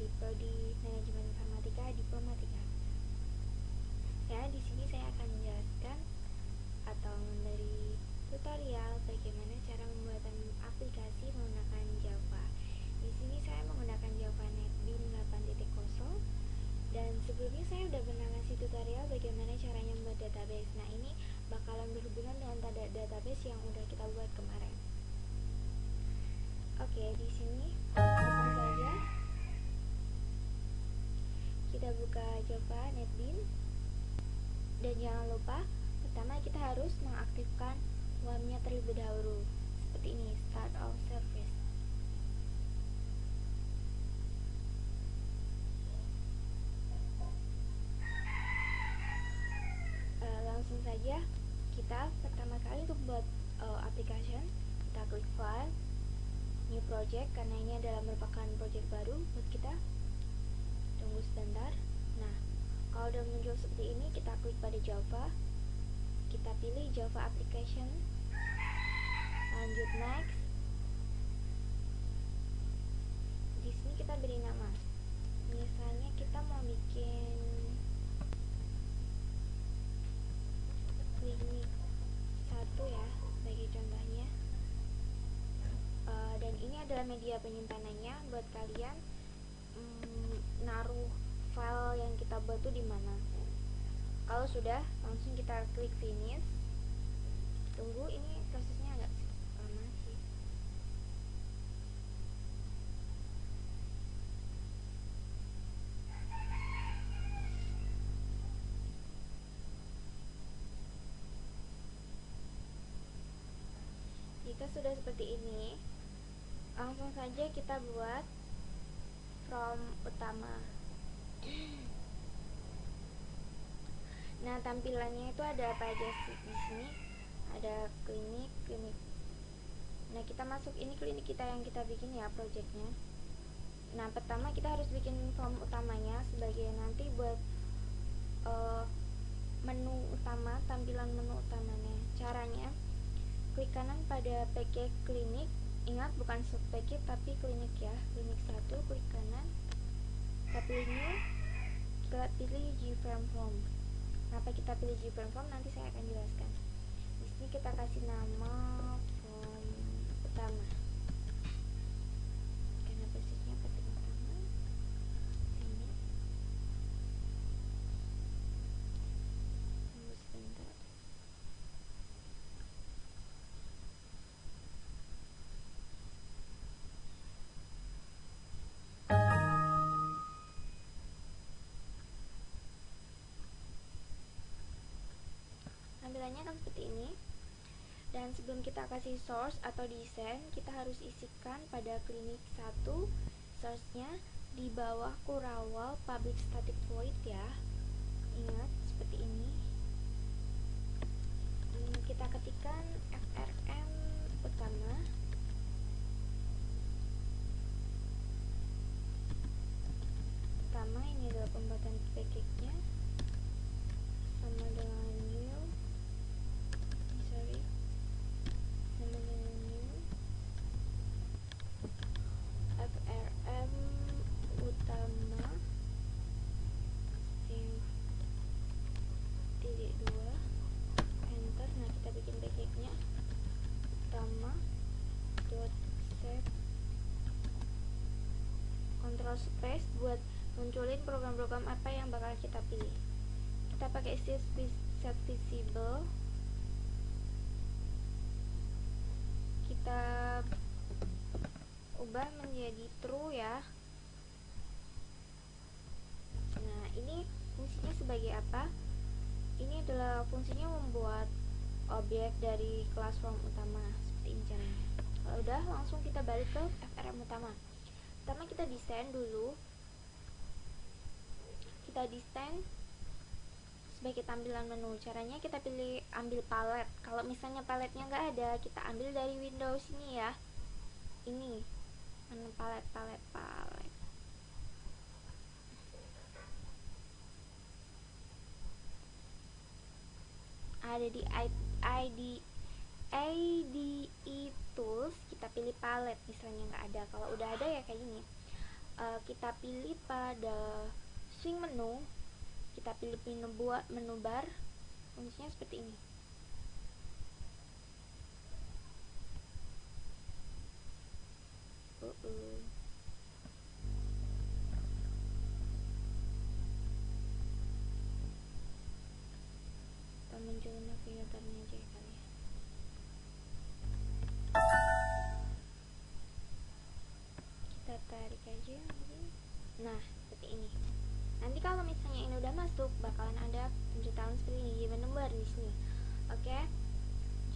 dari Prodi Manajemen Informatika Diplomatika. Ya, di sini saya akan menjelaskan atau memberi tutorial bagaimana cara pembuatan aplikasi menggunakan Java. Di sini saya menggunakan Java NetBeans 8.0 dan sebelumnya saya sudah pernah ngasih tutorial bagaimana caranya membuat database. Nah, ini bakalan berhubungan dengan database yang udah kita buat kemarin. Oke, di sini langsung saja kita buka Java NetBeans. Dan jangan lupa, pertama kita harus mengaktifkan WAM-nya terlebih dahulu. Seperti ini, Start of Service. Langsung saja, kita pertama kali untuk buat application, kita klik File, New Project, karena ini adalah merupakan project baru buat kita. Tunggu sebentar. Nah, kalau udah muncul seperti ini, kita klik pada Java, kita pilih Java Application, lanjut Next. Di sini kita beri nama, misalnya kita mau bikin klinik 1 ya, sebagai contohnya. Dan ini adalah media penyimpanannya buat kalian naruh file yang kita buat tuh di mana. Kalau sudah, langsung kita klik Finish. Tunggu, ini prosesnya agak lama sih. Jika sudah seperti ini, langsung saja kita buat from utama. Nah, tampilannya itu ada apa aja sih di sini? Ada klinik. Nah, kita masuk, ini klinik kita yang kita bikin ya, projectnya. Nah, pertama kita harus bikin form utamanya sebagai nanti buat menu utama, tampilan menu utamanya. Caranya, klik kanan pada package klinik. Ingat, bukan sub package tapi klinik ya, klinik 1, klik kanan, kita pilih new, kita pilih gframe form. Kenapa kita pilih gframe form nanti saya akan jelaskan. Di sini kita kasih nama form utama, karena basisnya pakai utama. Sini tunggu sebentar. Tampilannya akan seperti ini. Dan sebelum kita kasih source atau desain, kita harus isikan pada klinik 1 source-nya di bawah kurawal public static void ya. Ingat, seperti ini. Kita ketikkan frm utama. Ini adalah pembuatan package-nya, sama dengan new, sama dengan new frm utama titik 2, enter. Nah, kita bikin package-nya utama dot set, control space buat munculin program-program apa yang bakal kita pilih. Kita pakai set visible, kita ubah menjadi true ya. Nah, ini fungsinya sebagai apa? Ini adalah fungsinya membuat objek dari kelas form utama. Seperti ini caranya. Kalau udah, langsung kita balik ke frm utama. Pertama kita desain dulu. Kita desain sebagai tampilan menu. Caranya kita pilih ambil palet. Kalau misalnya paletnya nggak ada, kita ambil dari Windows ini ya. Ini mana palet. Ada di IDE Tools, kita pilih palet. Misalnya nggak ada, kalau udah ada ya kayak gini. kita pilih pada swing menu, kita pilih menu bar, fungsinya seperti ini. Kita muncul navigatornya aja ya kali ya. Kita tarik aja begini. Nah, seperti ini. Nanti kalau misalnya ini udah masuk, bakalan ada pemberitahuan seperti ini, J menu bar di sini. Oke,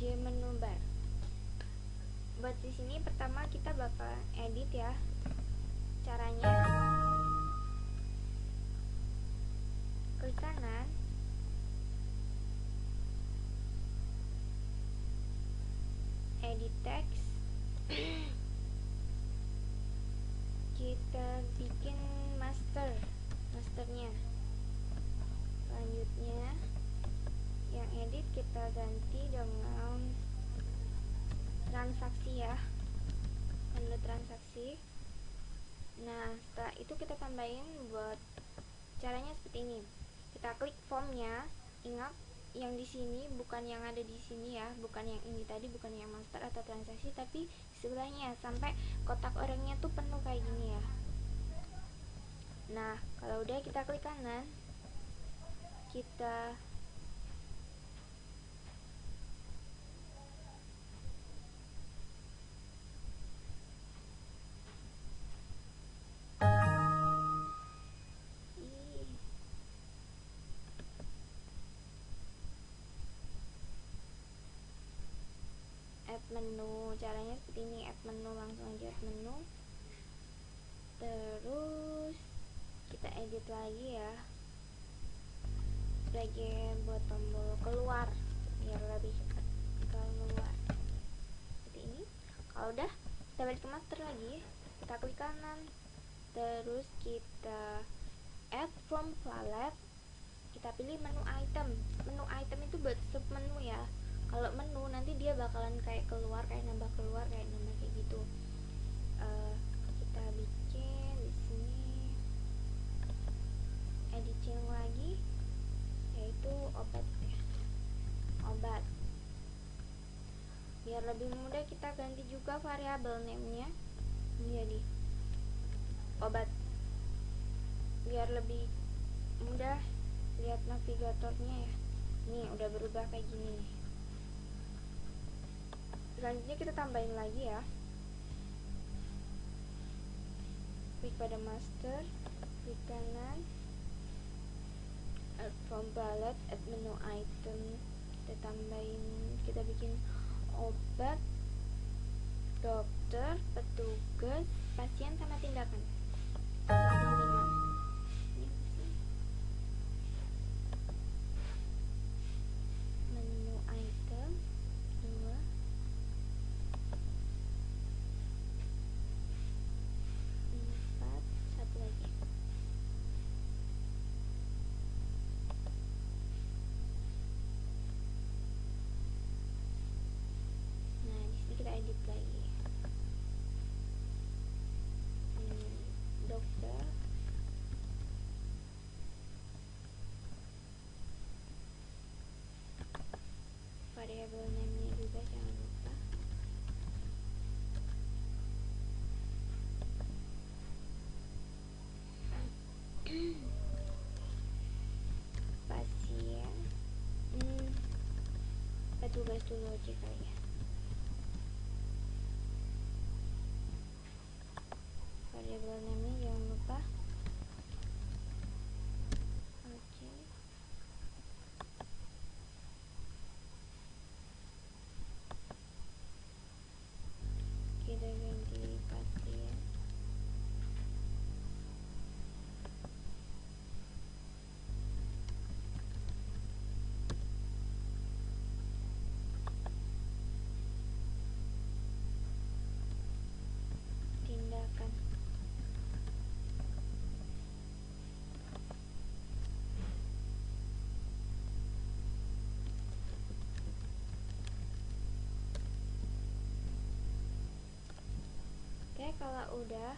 J menu bar. Buat di sini pertama kita bakal edit ya. Caranya klik kanan, edit text. Kita bikin masternya. Selanjutnya yang edit kita ganti dengan transaksi ya, menu transaksi. Nah, setelah itu kita tambahin buat caranya seperti ini. Kita klik formnya. Ingat yang di sini bukan yang ada di sini ya, bukan yang ini tadi, bukan yang master atau transaksi, tapi sebelahnya sampai kotak orangnya tuh penuh kayak gini ya. Nah, kalau udah kita klik kanan, kita add menu. Caranya seperti ini, add menu, langsung aja add menu. Terus kita edit lagi ya, bagian buat tombol keluar biar lebih cepat keluar seperti ini. Kalau udah, kita balik ke master lagi, kita klik kanan, terus kita add from palette, kita pilih menu item. Menu item itu buat sub menu ya. Kalau menu nanti dia bakalan kayak keluar, kayak nambah kayak gitu. Kita bikin di sini editing lagi, yaitu obat ya, obat. Biar lebih mudah kita ganti juga variabel name-nya menjadi obat, biar lebih mudah lihat navigatornya ya. Nih udah berubah kayak gini nih. Selanjutnya kita tambahin lagi ya, klik pada master, klik kanan, add from palette, add menu item, kita tambahin, kita bikin obat, dokter, petugas, pasien, sama tindakan. Menu item 2, 4, 1 lagi. Nah, di sini kita edit lagi. Dokter, variabel name-nya juga jangan lupa. Pasien, petugas dulu aja kali ya. Variabel name-nya jangan lupa. Oke. Kita ganti pasien. Tindakan. Oke, kalau udah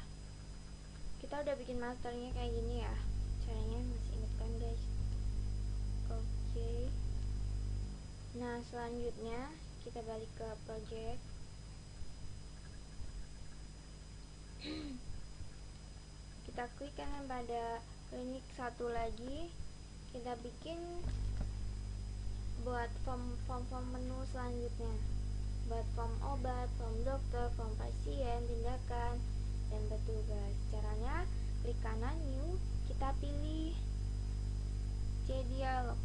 kita udah bikin masternya kayak gini ya. Caranya masih inget kan guys? Oke. Nah selanjutnya kita balik ke project. Kita klik kanan pada klinik satu lagi. Kita bikin buat form menu selanjutnya, buat form obat, form dokter, form pasien, tindakan, dan petugas. Caranya klik kanan new, kita pilih dialog.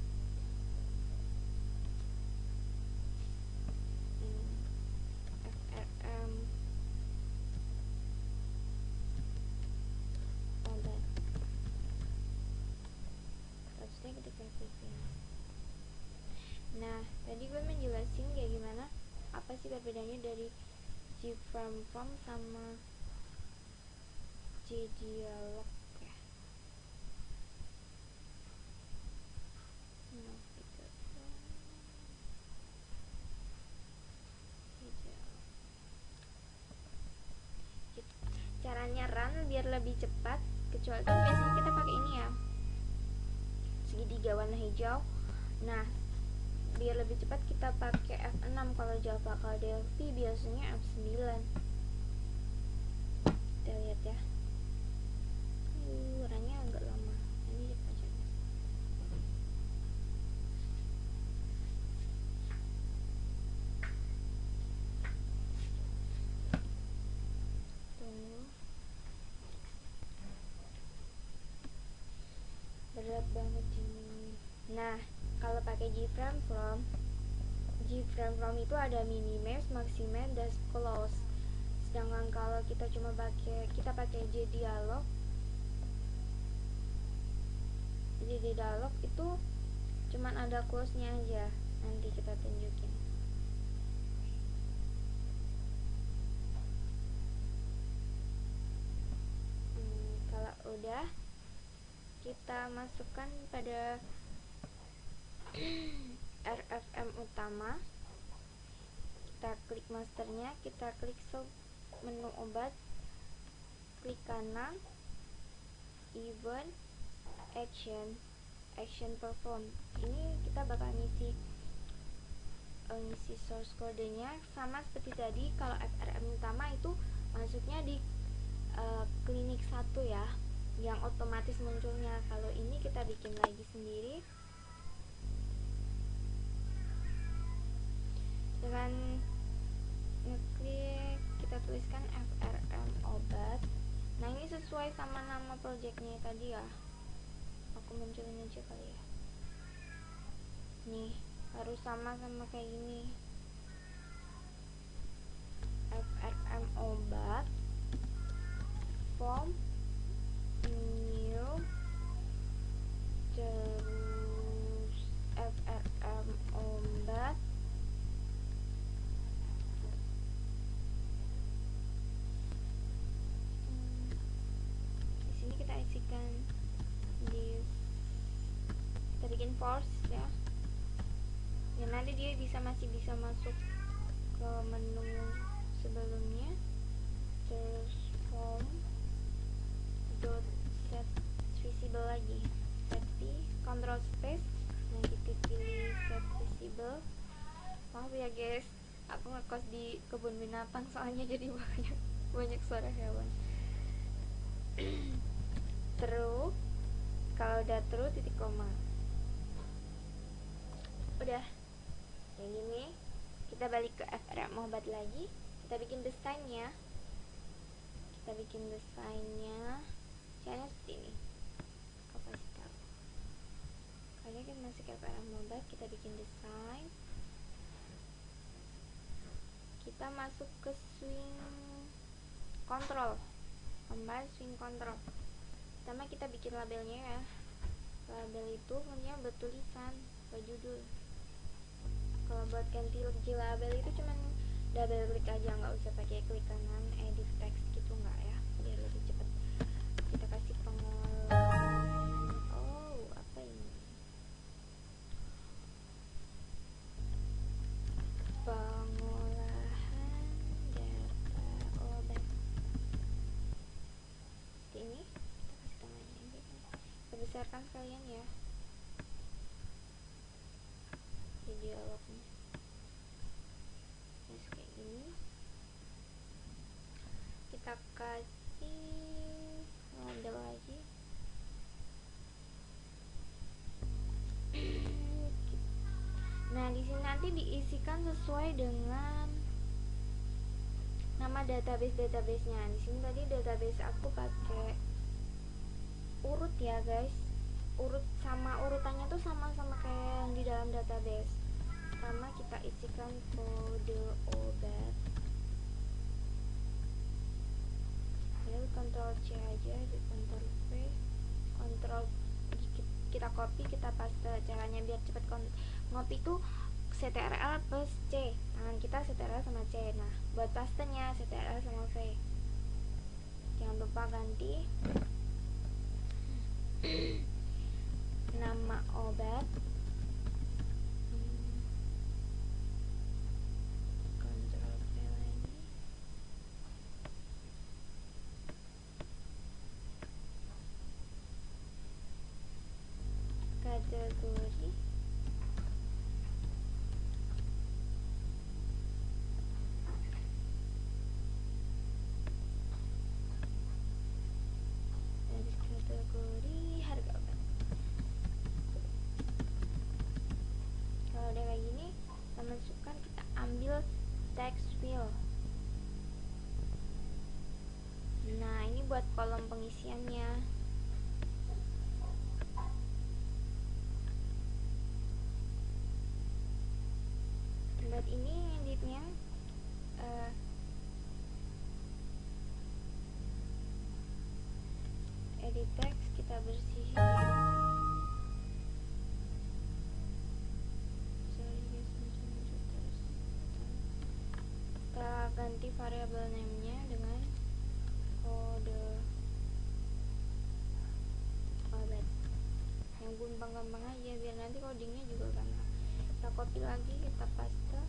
FRM obat. Harusnya ketika klik ini. Nah, tadi gue menjelasin kayak gimana, apa sih perbedaannya dari JFrame form sama JDialog ya. Caranya run biar lebih cepat, kecuali kan biasanya kita pakai ini ya, segitiga warna hijau. Nah, biar lebih cepat kita pakai F6 kalau Java. Kalau Delphi biasanya F9. Kita lihat ya. Warnanya agak lama. Ini cepat aja. Tunggu. Berat banget ini. Nah, kalau pakai JFrame from itu ada minimax, maximax, dan close. Sedangkan kalau kita pakai JDialog itu cuman ada close-nya aja. Nanti kita tunjukin. Kalau udah, kita masukkan pada RFM utama. Kita klik masternya, kita klik sub menu obat, klik kanan, event, action perform. Ini kita bakal ngisi source kodenya sama seperti tadi. Kalau FRM utama itu masuknya di klinik 1 ya, yang otomatis munculnya. Kalau ini kita bikin lagi sendiri dengan ngeklik, kita tuliskan FRM obat. Nah ini sesuai sama nama projectnya tadi ya, aku munculin aja kali ya. Nih harus sama kayak gini, FRM obat, form new, terus FRM obat, di sini kita isikan kita bikin force ya. Ya nanti dia masih bisa masuk ke menu sebelumnya. Terus form dot set visible lagi, set v, control space. Nah kita pilih set visible. Maaf ya guys, aku ngekos di kebun binatang soalnya, jadi banyak suara hewan. Terus kalau udah true titik koma. Udah kayak gini, kita balik ke FRM obat lagi. Kita bikin desainnya. Caranya seperti ini. Aku kasih tahu. Kalian kan masuk ke FRM obat, kita bikin desain. Kita masuk ke swing control, tambah swing control. Pertama kita bikin labelnya ya. Label itu punya bertulisan berjudul. Kalau buat ganti label itu cuman double klik aja, nggak usah pakai klik kanan edit text gitu, nggak ya, biar lebih cepat. Kita kasih pengolahan. Oh apa ini, pengolahan data obat seperti ini. besarkan sekalian ya di dialognya. Nah, kayak gini kita kasih model lagi. Nah, di sini nanti diisikan sesuai dengan nama database-nya. Di sini tadi database aku pakai urut ya, guys. Urut sama urutannya tuh sama-sama kayak yang di dalam database. Pertama kita isikan kode obat. Lalu Ctrl C aja, di Ctrl V, Ctrl kita copy, kita paste. Caranya biar cepet ngopi tuh CTRL plus C, tangan kita CTRL sama C. Nah, buat pastenya CTRL sama V. Jangan lupa ganti nama obat, Ctrl V lagi, kategori, habis kategori harga obat. Kalau udah kayak gini, kita masukkan, kita ambil text field. Nah, ini buat kolom pengisiannya. Buat ini editnya edit text kita bersihin ya. Kita ganti variabel name-nya dengan kode obat. Yang gampang-gampang aja biar nanti codingnya juga gampang. Kita copy lagi, kita paste.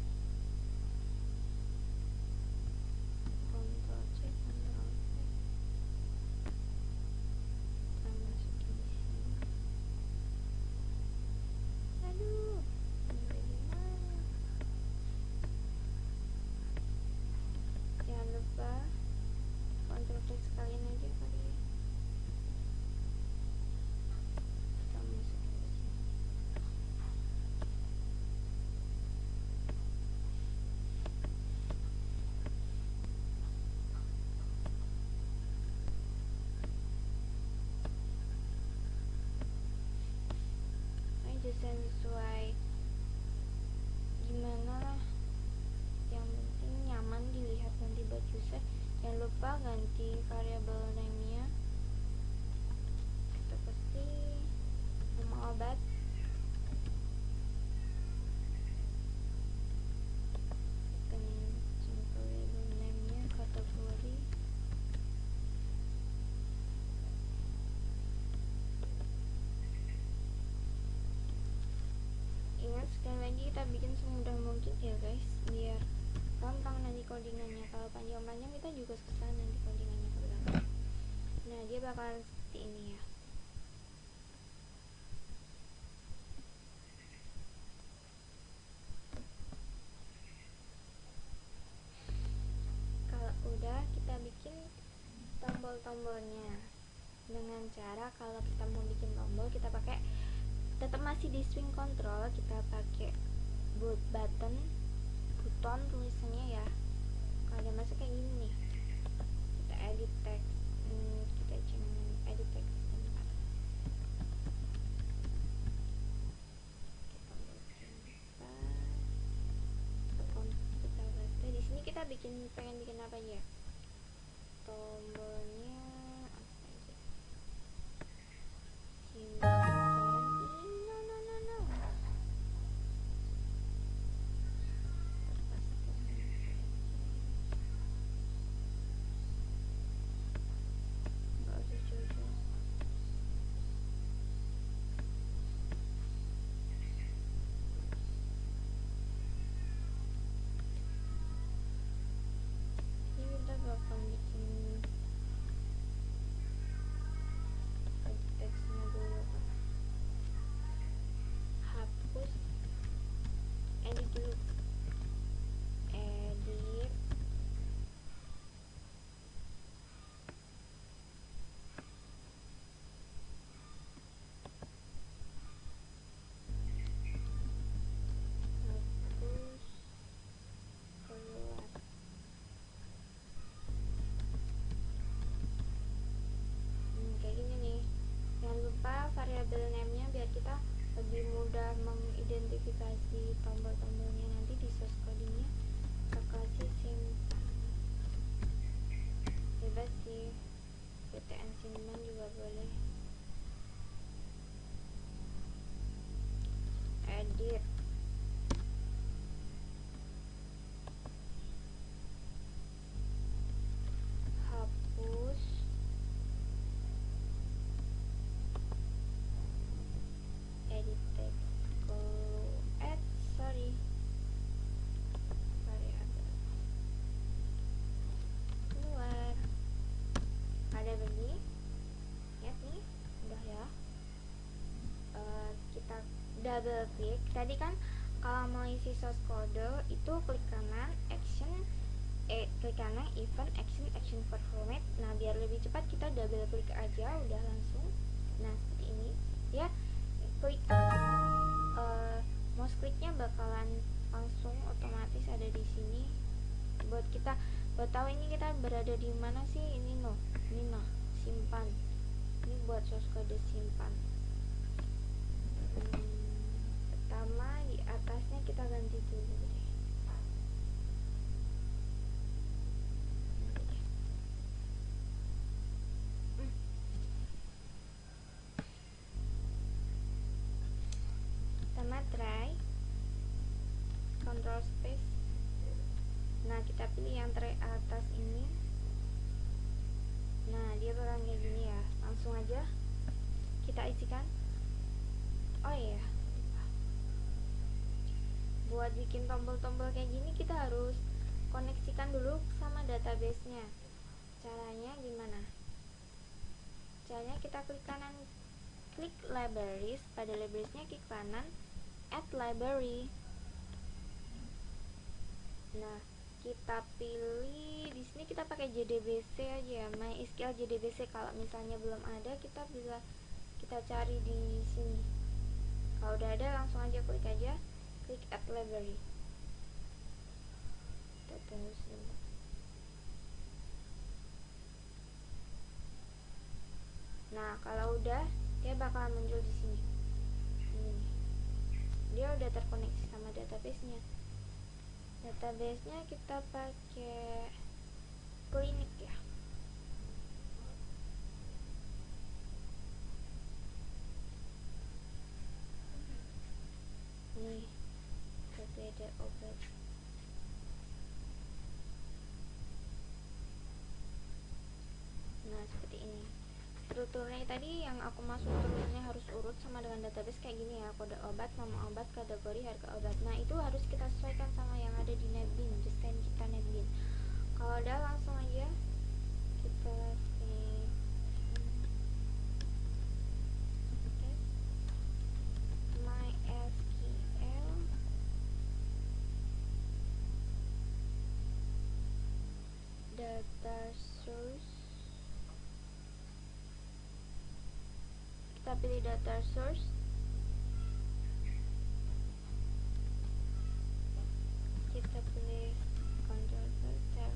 Ctrl C, Ctrl V. Kita masukin di sini. Aduh, ini bagaimana? Jangan lupa Ctrl V sekalian aja kali ya. Kita masukin di sini. Desain sesuai gimana lah, yang penting nyaman dilihat nanti buat user. Jangan lupa ganti variabel name nya, kita kasih nama obat, ganti variabel name nya kategori, ingat sekali lagi kita bikin semudah mungkin ya guys, biar gampang nanti codingannya. Kalau panjang-panjang kita juga susah nanti codingannya ke belakang. Nah, dia bakalan seperti ini ya. Kalau udah, kita bikin tombol-tombolnya dengan cara kalau kita mau bikin tombol kita pakai, tetap masih di swing control, kita pakai button tulisannya ya. Kalau udah masuk kayak gini nih, kita edit text, kita jangan edit text bentar. Kita paste di sini. Kita pengen bikin apa ya? Tombolnya apa aja? Ini kita bakal bikin double klik. Tadi kan kalau mau isi source code itu klik kanan action, klik kanan event action for format. Nah biar lebih cepat kita double klik aja udah langsung. Nah seperti ini ya, klik mouse kliknya bakalan langsung otomatis ada di sini buat kita buat tahu ini kita berada di mana sih. Ini no simpan, ini buat source code simpan. Pertama di atasnya kita ganti dulu deh. Pertama try control space. Nah kita pilih yang tray atas ini. Nah dia bakal kayak gini ya, langsung aja kita isikan. Oh iya, buat bikin tombol-tombol kayak gini kita harus koneksikan dulu sama database-nya. Caranya gimana? Caranya kita klik kanan, klik libraries, pada libraries-nya klik kanan add library. Nah kita pilih di sini, kita pakai JDBC aja ya, MySQL JDBC. Kalau misalnya belum ada kita bisa kita cari di sini. Kalau udah ada langsung aja klik aja, klik add library. Kita tunggu sebentar. Nah kalau udah dia bakalan muncul di sini. Ini dia udah terkoneksi sama database-nya. Database-nya kita pakai klinik ya. Nih berbeda obat. Nah seperti ini strukturnya. Tadi yang aku masuk strukturnya harus urut sama dengan database kayak gini ya, kode obat, nama obat, kategori, harga obat. Nah itu harus kita sesuaikan sama yang ada di NetBeans, desain kita NetBeans. Kalau udah langsung aja kita save. MySQL data source, kita pilih data source, kita pilih control server,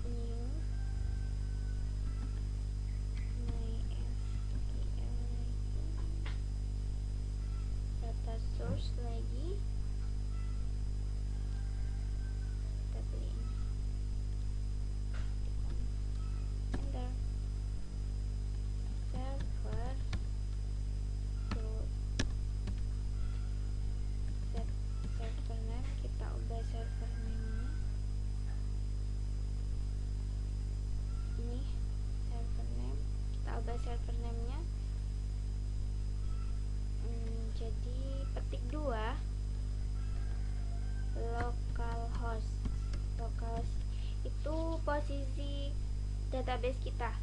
new data source lagi, kita pilih ini, enter, server root, set server name, kita ubah server name-nya ini, server name kita ubah server name-nya jadi petik 2 localhost. Localhost itu posisi database kita.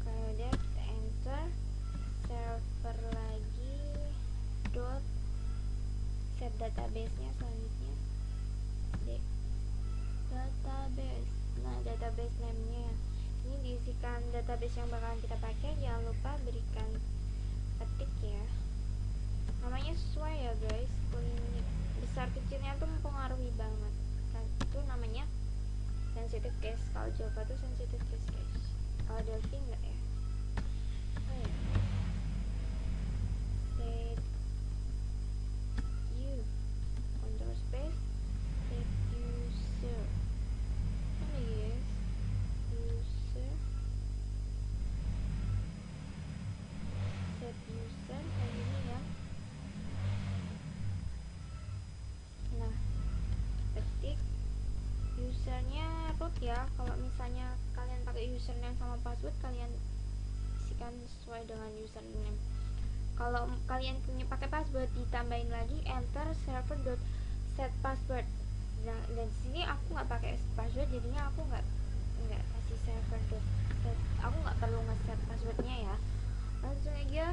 Kalau udah kita enter, server lagi dot set database-nya selanjutnya database. Nah database name-nya ini diisikan database yang bakalan kita pakai. Jangan lupa berikan ketik ya, namanya sesuai ya guys. Klinik besar kecilnya tuh mempengaruhi banget kan, itu namanya sensitive case. Kalau Java tuh sensitive case guys, kalau Delphi enggak ya. Oh ya, set u control space set user, ini guys, user set user kayak gini ya. Nah ketik usernya root ya. Kalau misalnya kalian pakai username sama password, kalian isikan sesuai dengan username. Kalau kalian punya pakai password, ditambahin lagi enter server.set password. Dan di sini aku nggak pakai password, jadinya aku nggak kasih server dot set, aku nggak perlu nge-set passwordnya ya, langsung aja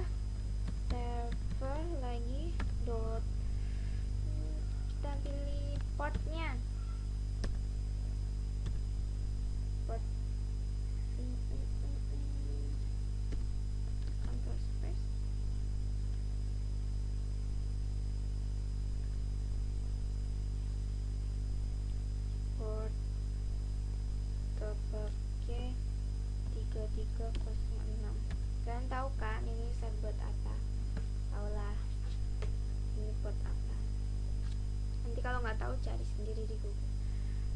server lagi dot, kita pilih portnya, port control space, port pakai 3306. Kalian tahu kan ini set buat apa? Taulah ini port apa. Nanti kalau nggak tahu cari sendiri di Google.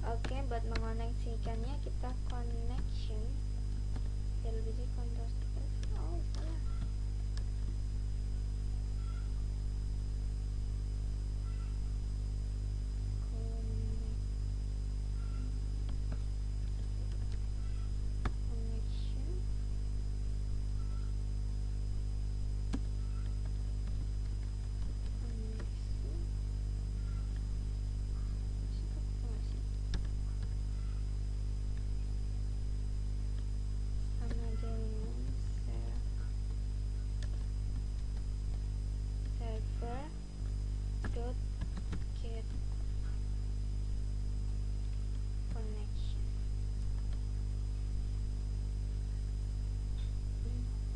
Oke, buat mengoneksikannya kita connection LBJ control space. Oh, salah. Connection. Sama dengan server dot get connection.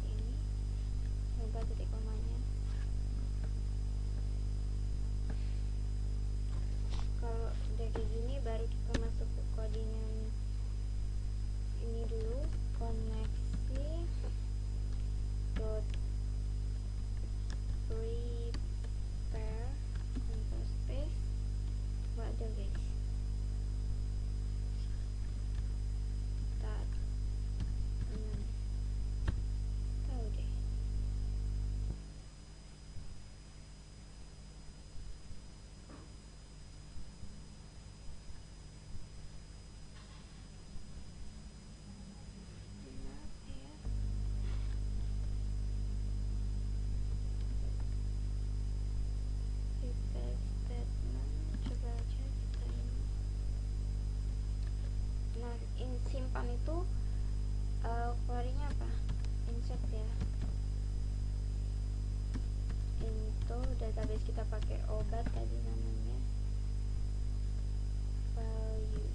Ini coba titik komanya. Kalau udah kayak gini baru kita masuk ke codingan ini dulu, koneksi dot prepare control space. Waduh guys, start tahu deh. Kenapa ya? Repair statement, coba aja kita ini. Nah, simpan itu query-nya apa? Insert ya. Into database kita pakai obat tadi namanya. Values.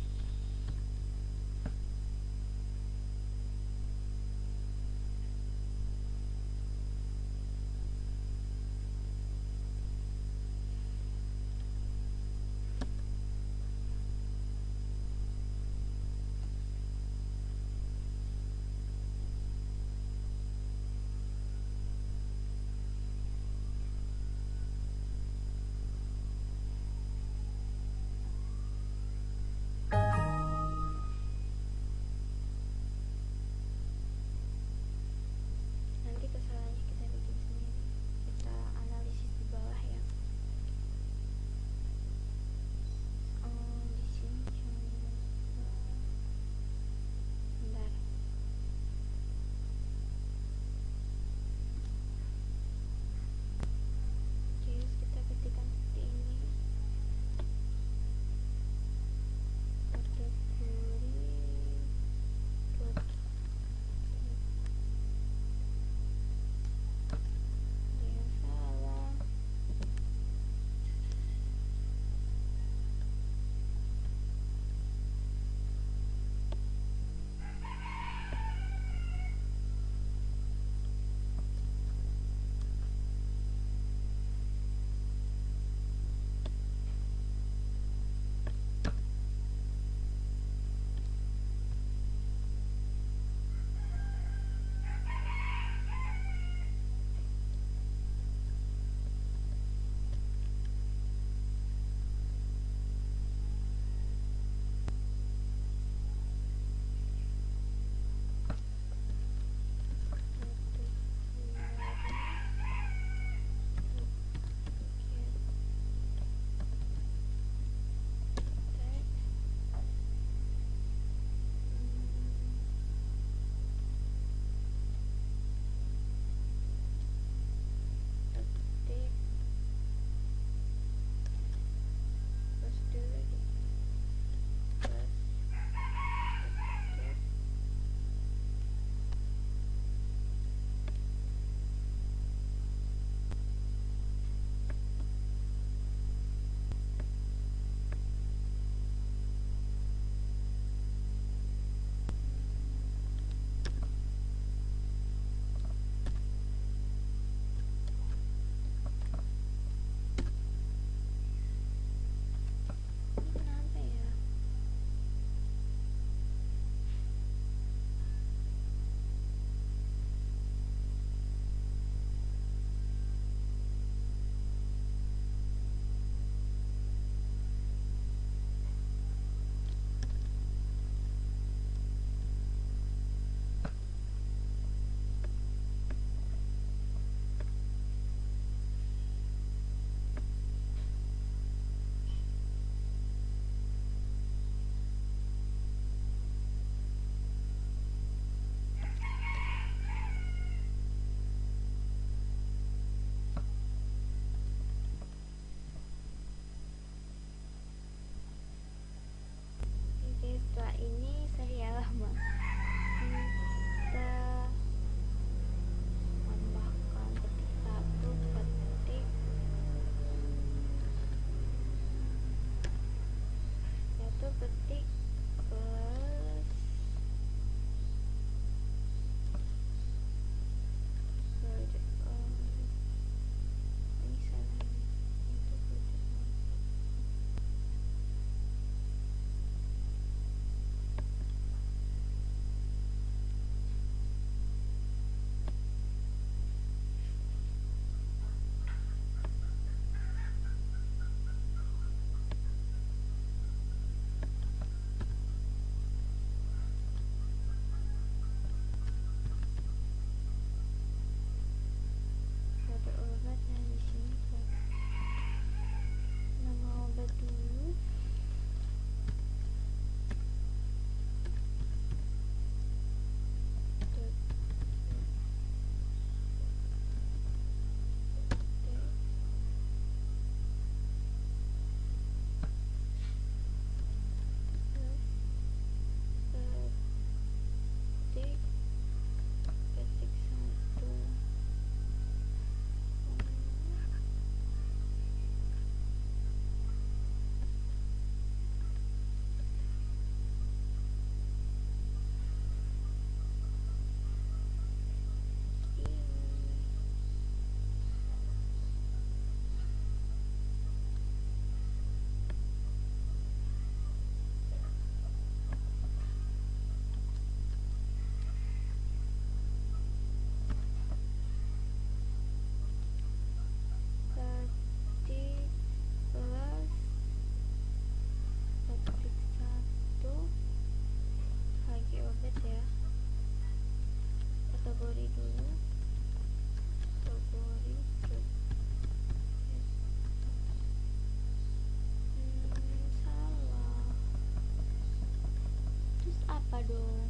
dong,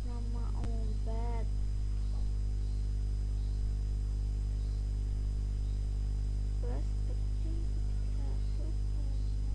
nama obat plus ketik satu ketik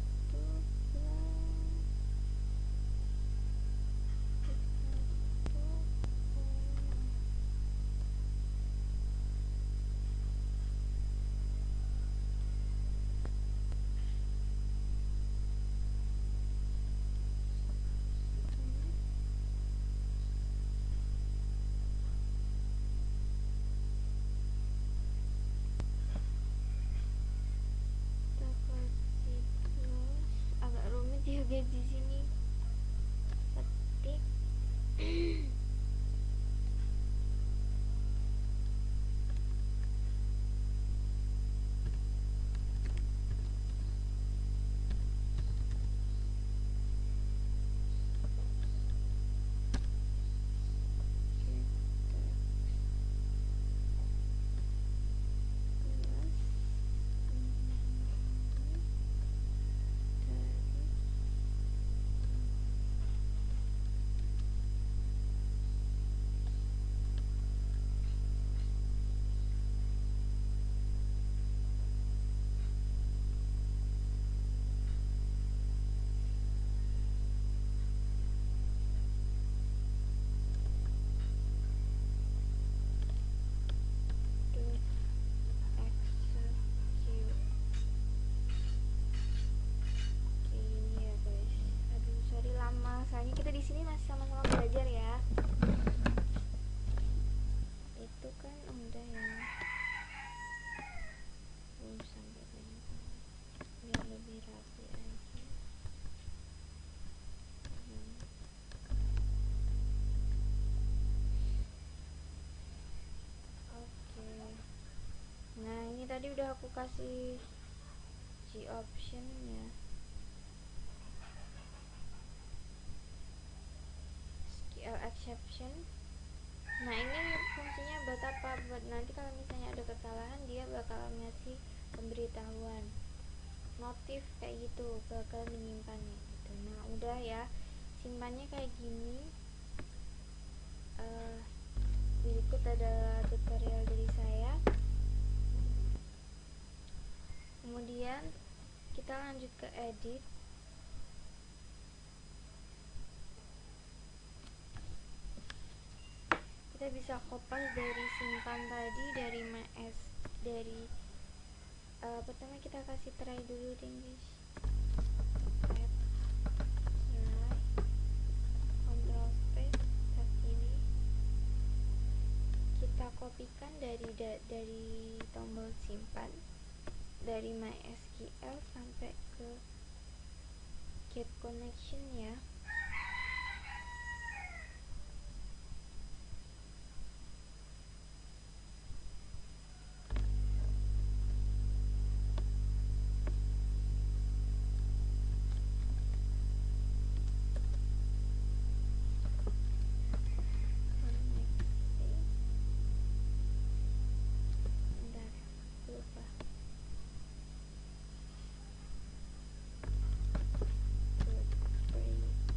satu kita kasih plus, agak rumit ya guys di sini. Ketik ini ya guys. Aduh, sorry lama. Soalnya kita di sini masih sama-sama belajar ya. Itu kan udah ya. Belum sampai banyak. Biar lebih rapi aja. Oke. Nah, ini tadi udah aku kasih G option ya. SQL exception. Nah, ini fungsinya buat apa? Buat nanti kalau misalnya ada kesalahan dia bakal ngasih pemberitahuan. Notif kayak gitu, bakal menyimpannya gitu. Nah, udah ya. Simpannya kayak gini. Berikut adalah tutorial dari saya. Kemudian kita lanjut ke edit. Kita bisa kopas dari simpan tadi dari pertama kita kasih try dulu deh guys. Try, Ctrl space, tab kiri. rapikan dari tombol simpan, dari MySQL sampai ke get connection ya. Bentar, lupa. Good break.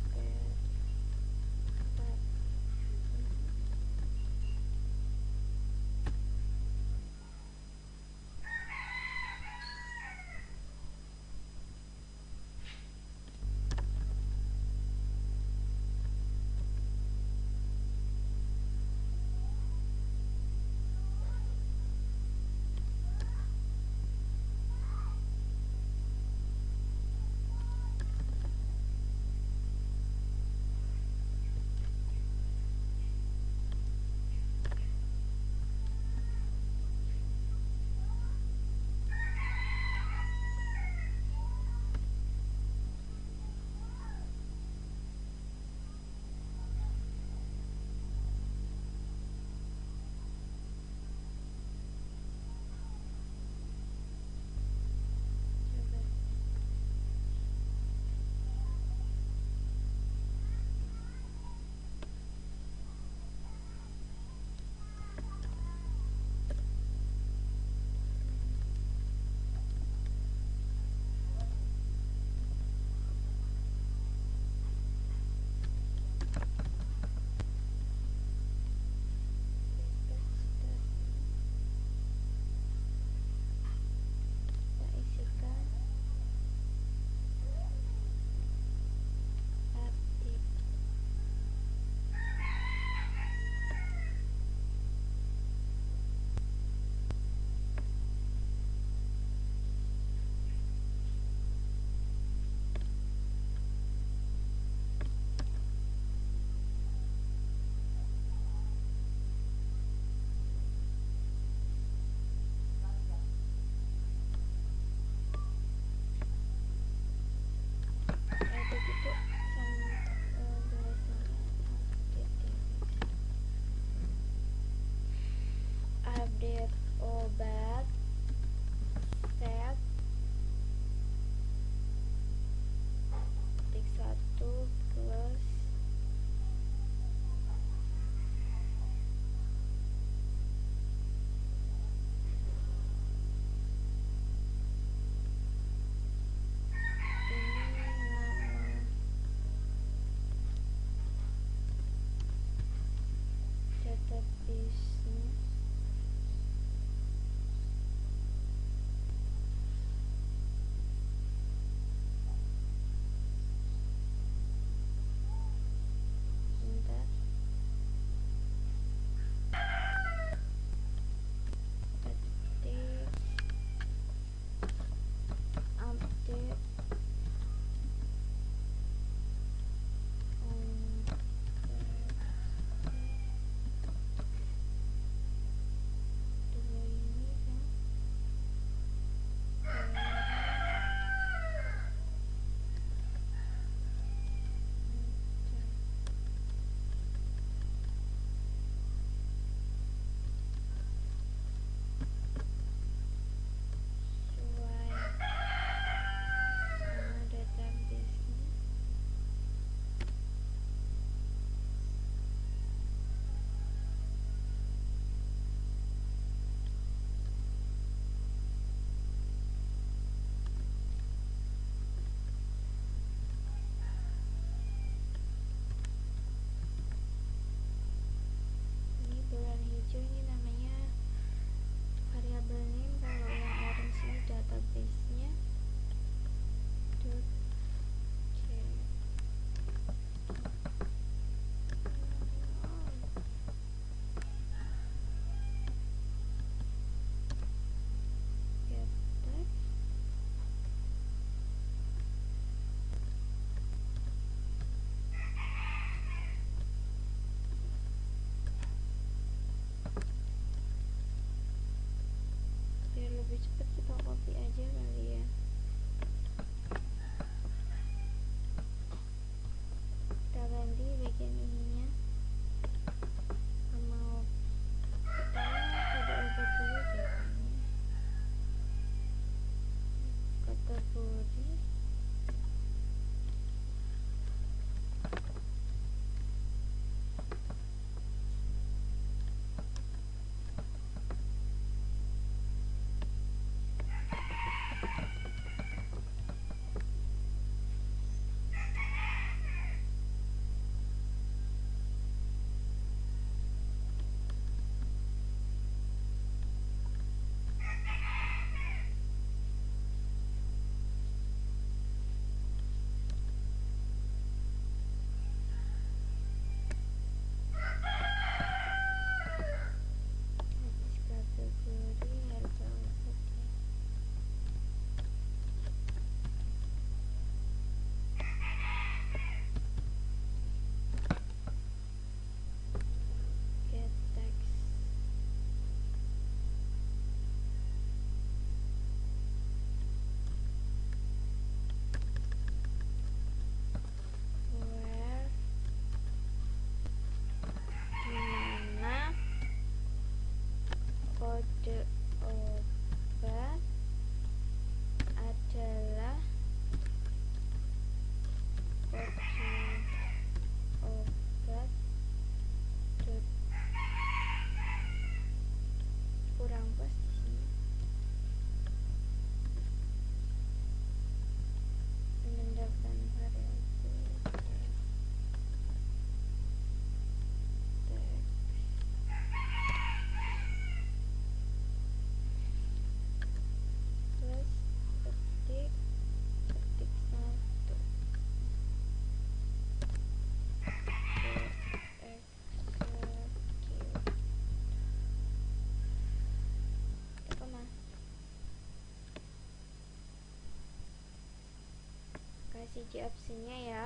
kasih J optionnya ya.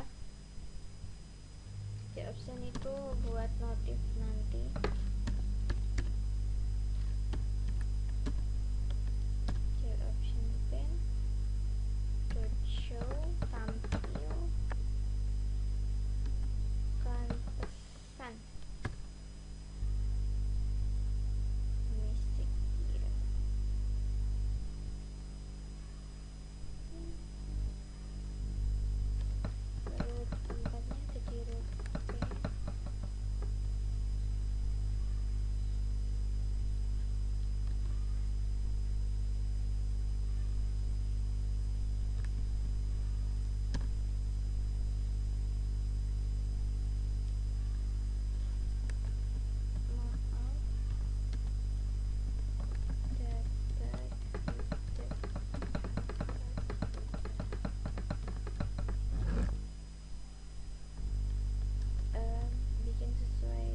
J option itu buat notif nanti. J option pen dot show tampilkan pesan message here. Root tempatnya ada di root P. Maaf, data bikin sesuai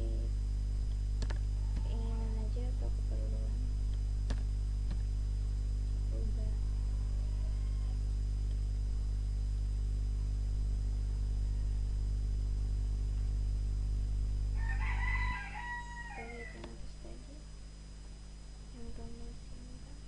keinginan aja atau keperluan. Ubah. Kita lihat yang atas tadi yang kamu simpan.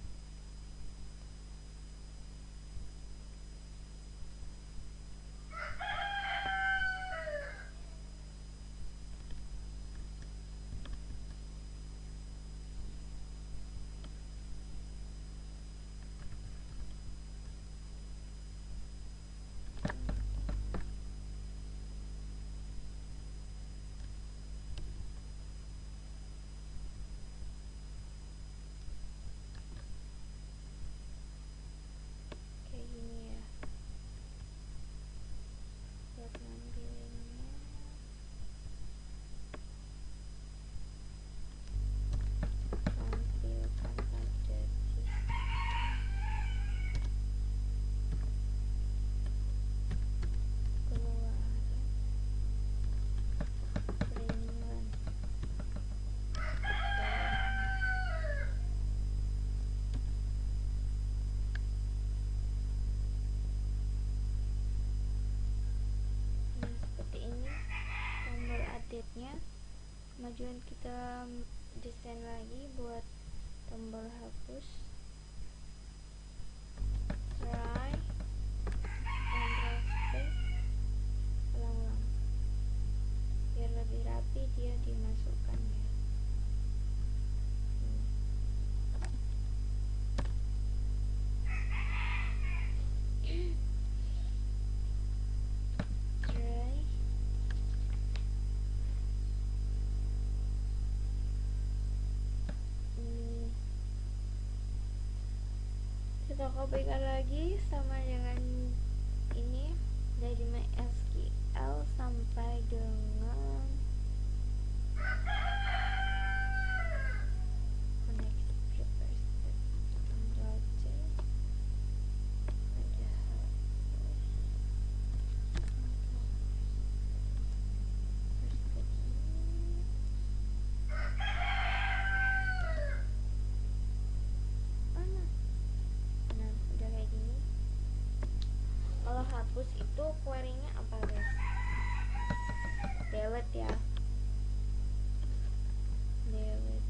Kayak gini ya buat ngambilinnya. Tampilkan pada sistem keluaran Greenland. Nah, seperti ini tombol update-nya. Kemajuan kita desain lagi buat tombol hapus. Try Ctrl space ulang-ulang biar lebih rapi dia dimasukkan ya. Try kita kopikan lagi sama dengan ini dari MySQL sampai dengan connect prepare step. Ctrl C pada hapus. First step ini. Nah, udah kayak gini. Kalau hapus itu query-nya apa guys? Delete ya. Delete.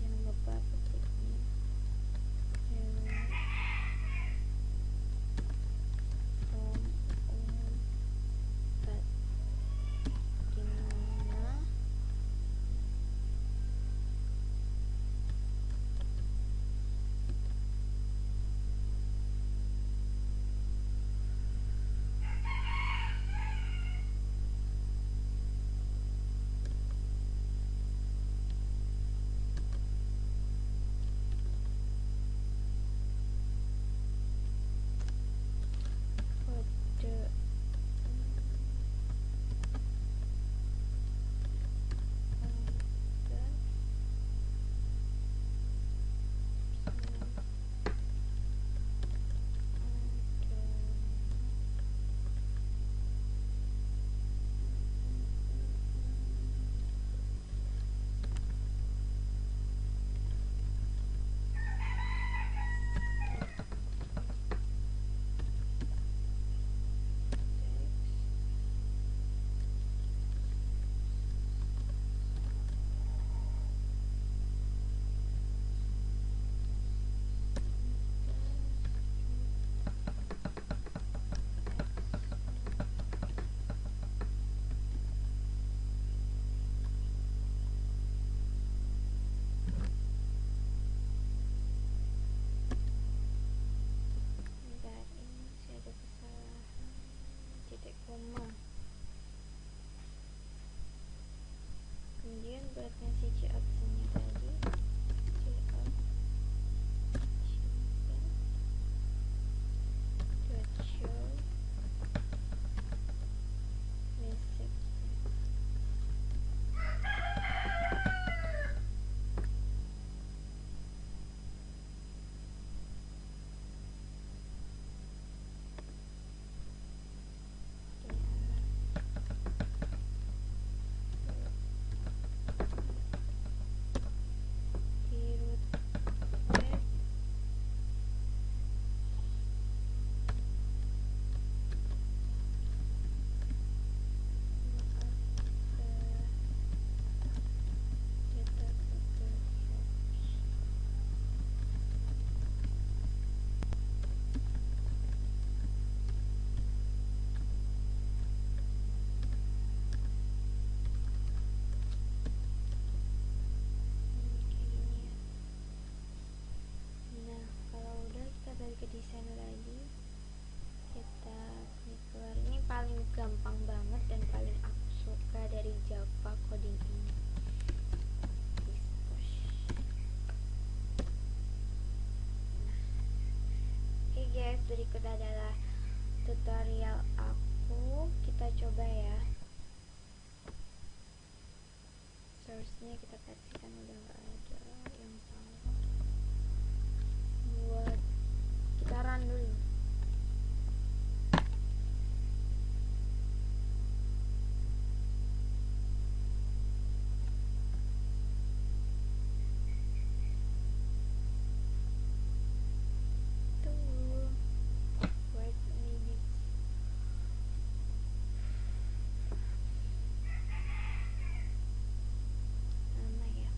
Jangan lupa ketiknya. Delete from Unpad. Dimana berikut adalah tutorial aku. Kita coba ya. Source-nya kita pastikan udah nggak ada yang salah. Buat kita run dulu. Tunggu. Wait a minute. Lama ya.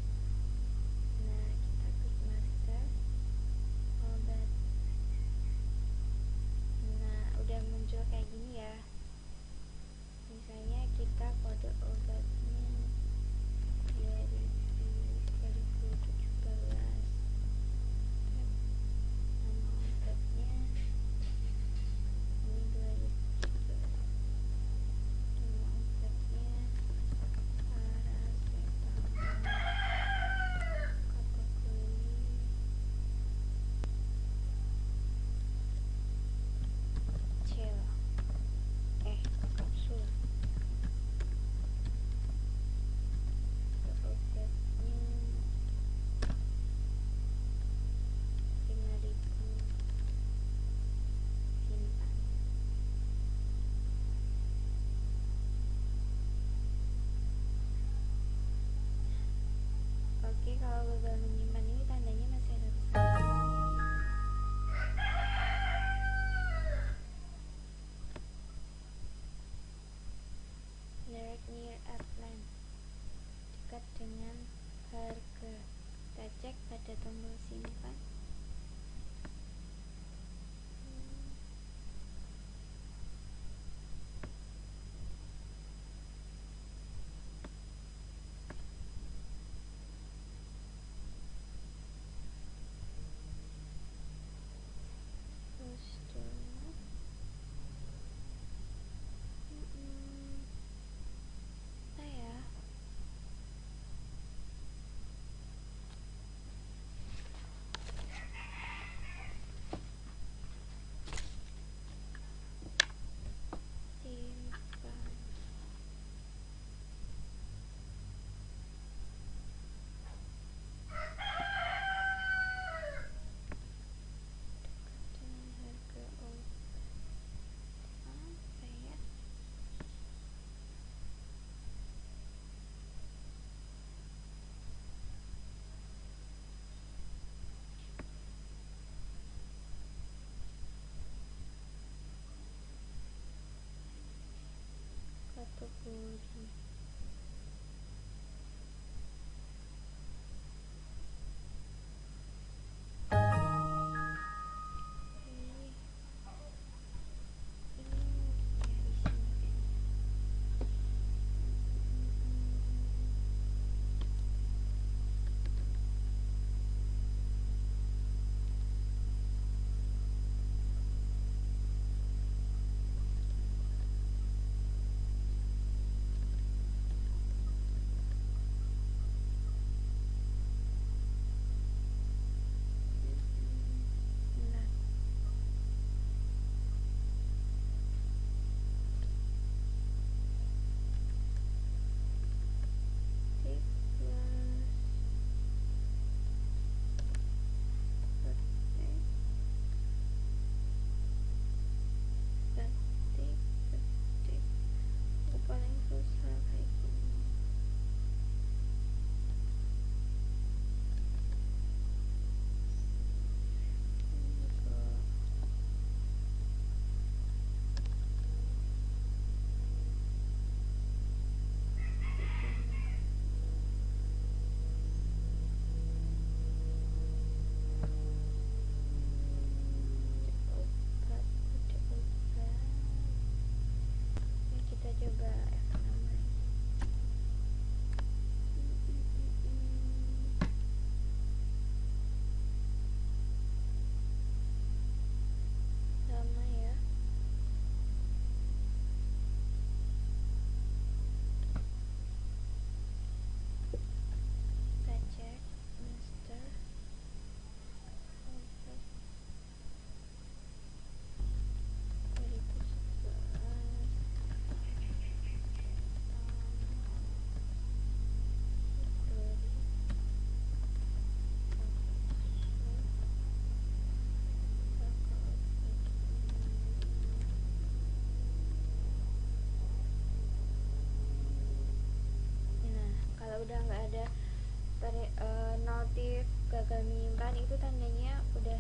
gagal menyimpan itu tandanya udah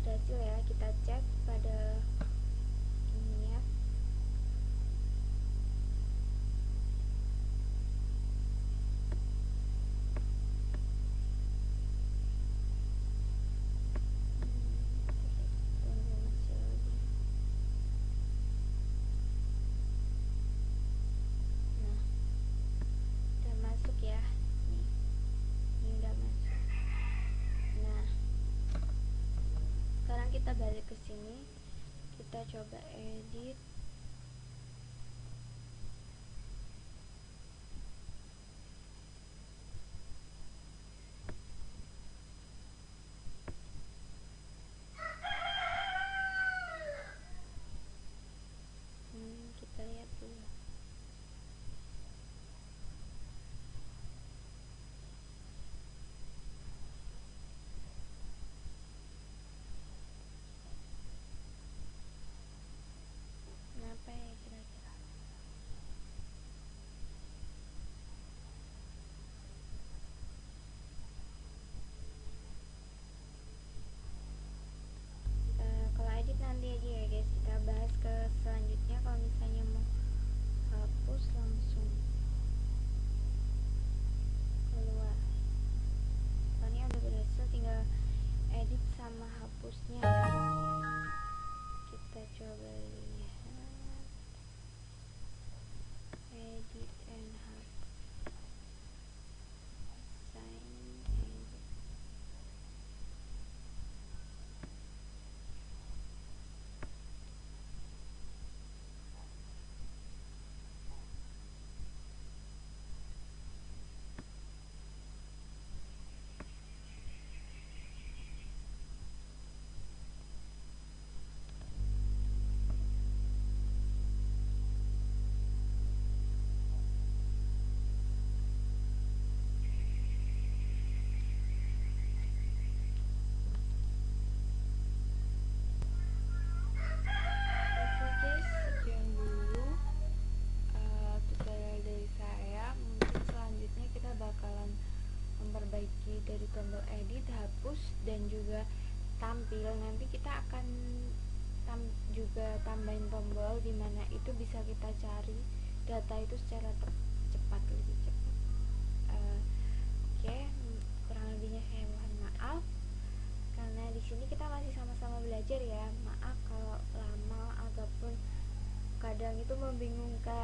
berhasil ya. Kita cek pada ini ya. Tunggu masih loading. Nah, udah masuk ya. Nih, ini udah masuk. Nah, sekarang kita balik ke sini. Kita coba edit. Kita lihat dulu. Kenapa ya kira-kira? Kalau edit nanti aja ya guys, kita bahas ke selanjutnya. Kalau misalnya mau hapus langsung keluar. Soalnya udah berhasil, tinggal edit sama hapusnya. Kita coba lihat edit and hapus. Sign edit. Oke guys, sekian dulu tutorial dari saya. Mungkin selanjutnya kita bakalan memperbaiki dari tombol edit, hapus, dan juga tampil. Nanti kita akan juga tambahin tombol dimana itu bisa kita cari data itu secara cepat, lebih cepat. Oke, kurang lebihnya saya mohon maaf karena di sini kita masih sama-sama belajar ya. Maaf kalau lama ataupun kadang itu membingungkan.